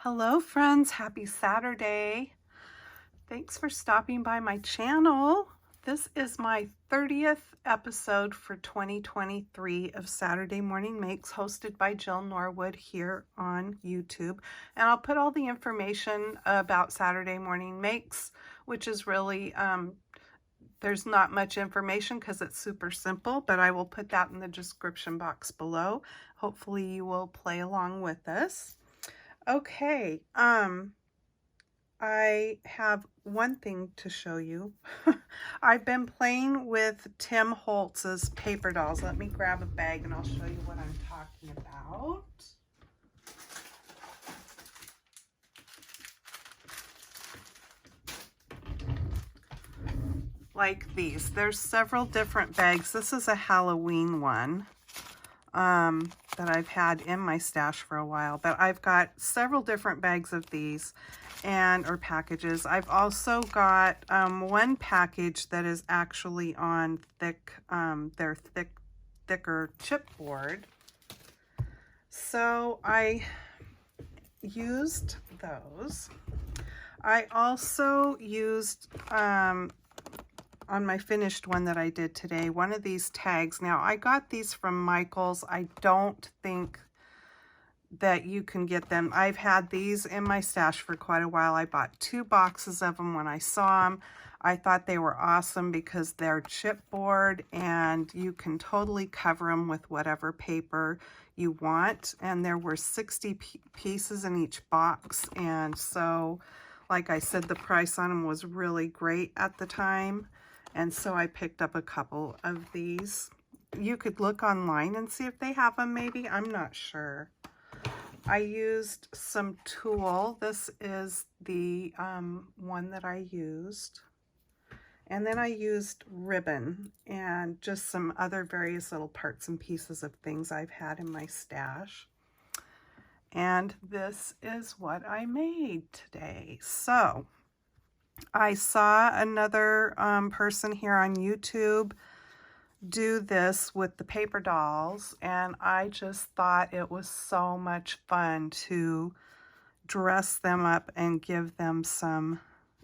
Hello friends, happy Saturday. Thanks for stopping by my channel. This is my 30th episode for 2023 of Saturday Morning Makes, hosted by Jill Norwood here on YouTube. And I'll put all the information about Saturday Morning Makes, which is really, there's not much information because it's super simple, but I will put that in the description box below. Hopefully you will play along with us. Okay, I have one thing to show you. I've been playing with Tim Holtz's paper dolls. Let me grab a bag and I'll show you what I'm talking about. Like these. There's several different bags. This is a Halloween one that I've had in my stash for a while, but I've got several different bags of these or packages. I've also got one package that is actually on their thicker chipboard. So I used those. I also used on my finished one that I did today, one of these tags. Now, I got these from Michael's. I don't think that you can get them. I've had these in my stash for quite a while. I bought 2 boxes of them when I saw them. I thought they were awesome because they're chipboard and you can totally cover them with whatever paper you want. And there were 60 pieces in each box. And so, like I said, the price on them was really great at the time. And so I picked up a couple of these. You could look online and see if they have them maybe. I'm not sure. I used some tulle. This is the one that I used. And then I used ribbon and just some other various little parts and pieces of things I've had in my stash. And this is what I made today. So I saw another person here on YouTube do this with the paper dolls, and I just thought it was so much fun to dress them up and give them some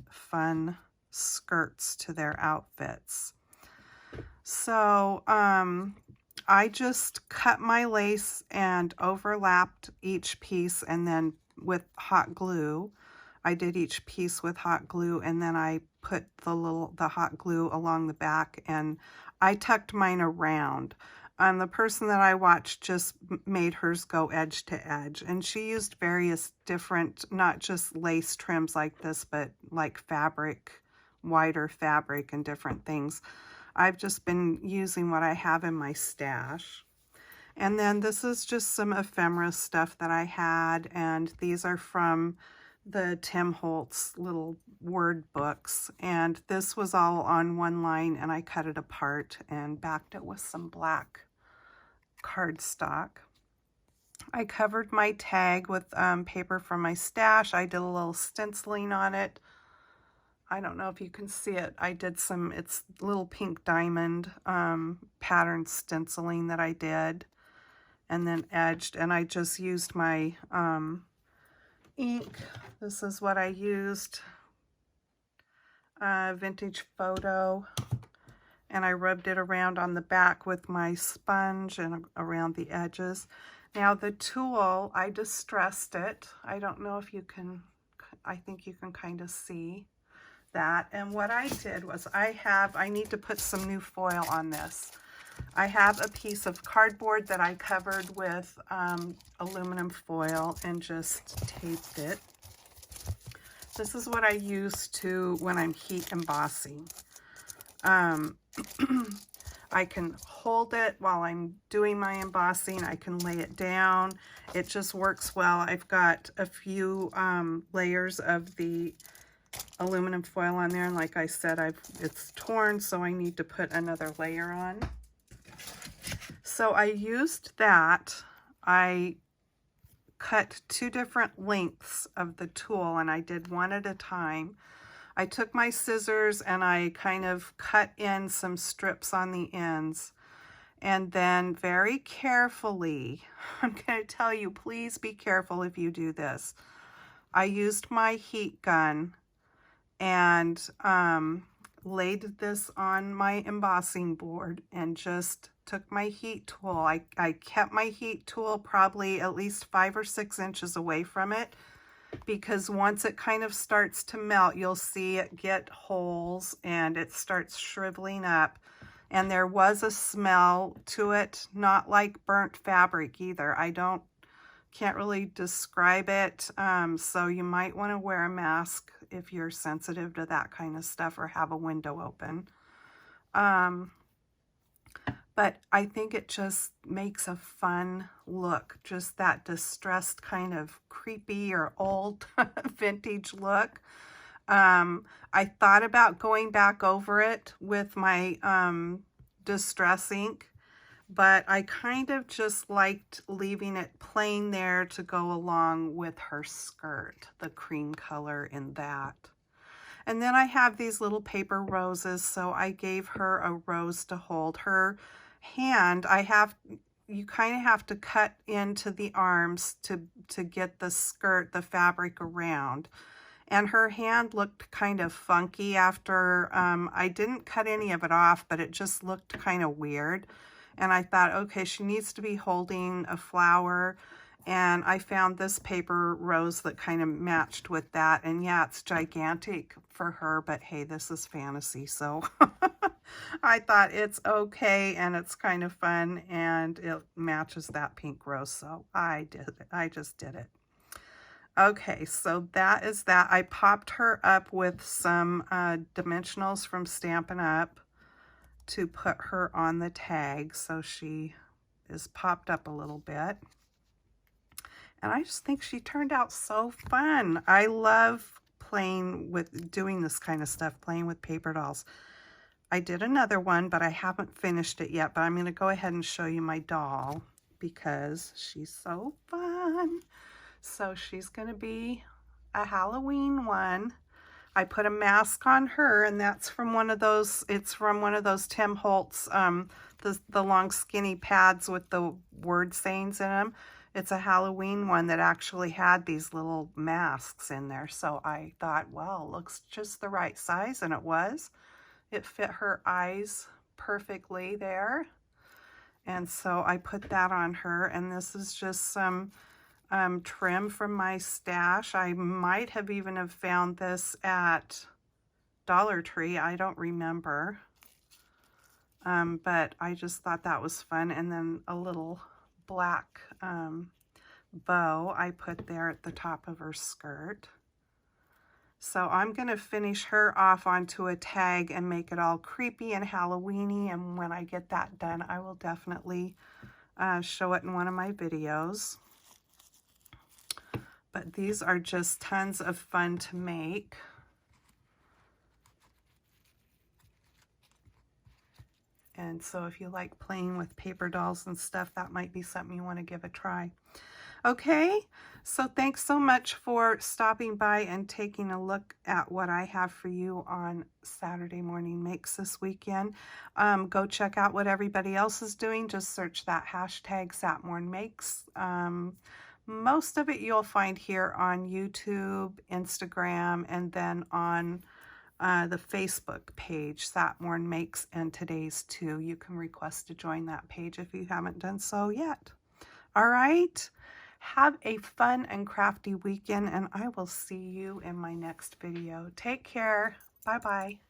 fun skirts to their outfits. So I just cut my lace and overlapped each piece, and then with hot glue I did each piece with hot glue, and then I put the hot glue along the back, and I tucked mine around. The person that I watched just made hers go edge to edge, and she used various different, not just lace trims like this, but like fabric, wider fabric and different things. I've just been using what I have in my stash. And then this is just some ephemera stuff that I had, and these are from the Tim Holtz little word books, and this was all on one line, and I cut it apart and backed it with some black cardstock. I covered my tag with paper from my stash. I did a little stenciling on it. I don't know if you can see it. I did it's little pink diamond pattern stenciling that I did, and then edged, and I just used my ink. This is what I used, Vintage Photo, and I rubbed it around on the back with my sponge and around the edges. Now the tulle, I distressed it. I don't know if you can, I think you can kind of see that. And what I did was I need to put some new foil on this. I have a piece of cardboard that I covered with aluminum foil and just taped it. This is what I use when I'm heat embossing. I can hold it while I'm doing my embossing. I can lay it down. It just works well. I've got a few layers of the aluminum foil on there, and like I said, it's torn, so I need to put another layer on. So I used that. I cut 2 different lengths of the tulle, and I did one at a time. I took my scissors and I kind of cut in some strips on the ends, and then very carefully, I'm going to tell you, please be careful if you do this. I used my heat gun and laid this on my embossing board and just took my heat tool. I kept my heat tool probably at least 5 or 6 inches away from it, because once it kind of starts to melt, you'll see it get holes and it starts shriveling up. And there was a smell to it, not like burnt fabric either. Can't really describe it, so you might want to wear a mask if you're sensitive to that kind of stuff or have a window open. But I think it just makes a fun look, just that distressed kind of creepy or old vintage look. I thought about going back over it with my distress ink, but I kind of just liked leaving it plain there to go along with her skirt, the cream color in that. And then I have these little paper roses, so I gave her a rose to hold. Her hand, you kind of have to cut into the arms to get the skirt, the fabric around. And her hand looked kind of funky after, I didn't cut any of it off, but it just looked kind of weird. And I thought, okay, she needs to be holding a flower. And I found this paper rose that kind of matched with that. And yeah, it's gigantic for her, but hey, this is fantasy. So I thought it's okay and it's kind of fun and it matches that pink rose. So I did it. I just did it. Okay, so that is that. I popped her up with some dimensionals from Stampin' Up! To put her on the tag, so she is popped up a little bit. And I just think she turned out so fun. I love doing this kind of stuff, playing with paper dolls. I did another one, but I haven't finished it yet, but I'm going to go ahead and show you my doll because she's so fun. So she's going to be a Halloween one. I put a mask on her, and that's from one of those, it's from one of those Tim Holtz, the long skinny pads with the word sayings in them. It's a Halloween one that actually had these little masks in there. So I thought, well, looks just the right size, and it was. It fit her eyes perfectly there. And so I put that on her, and this is just some trim from my stash. I might have even have found this at Dollar Tree. I don't remember. But I just thought that was fun. And then a little black bow I put there at the top of her skirt. So I'm going to finish her off onto a tag and make it all creepy and Halloween-y. And when I get that done, I will definitely show it in one of my videos. But these are just tons of fun to make. And so if you like playing with paper dolls and stuff, that might be something you want to give a try. Okay, so thanks so much for stopping by and taking a look at what I have for you on Saturday Morning Makes this weekend. Go check out what everybody else is doing. Just search that hashtag satmornmakes. Most of it you'll find here on YouTube, Instagram, and then on the Facebook page, Satmorn Makes, and today's too. You can request to join that page if you haven't done so yet. All right, have a fun and crafty weekend, and I will see you in my next video. Take care. Bye-bye.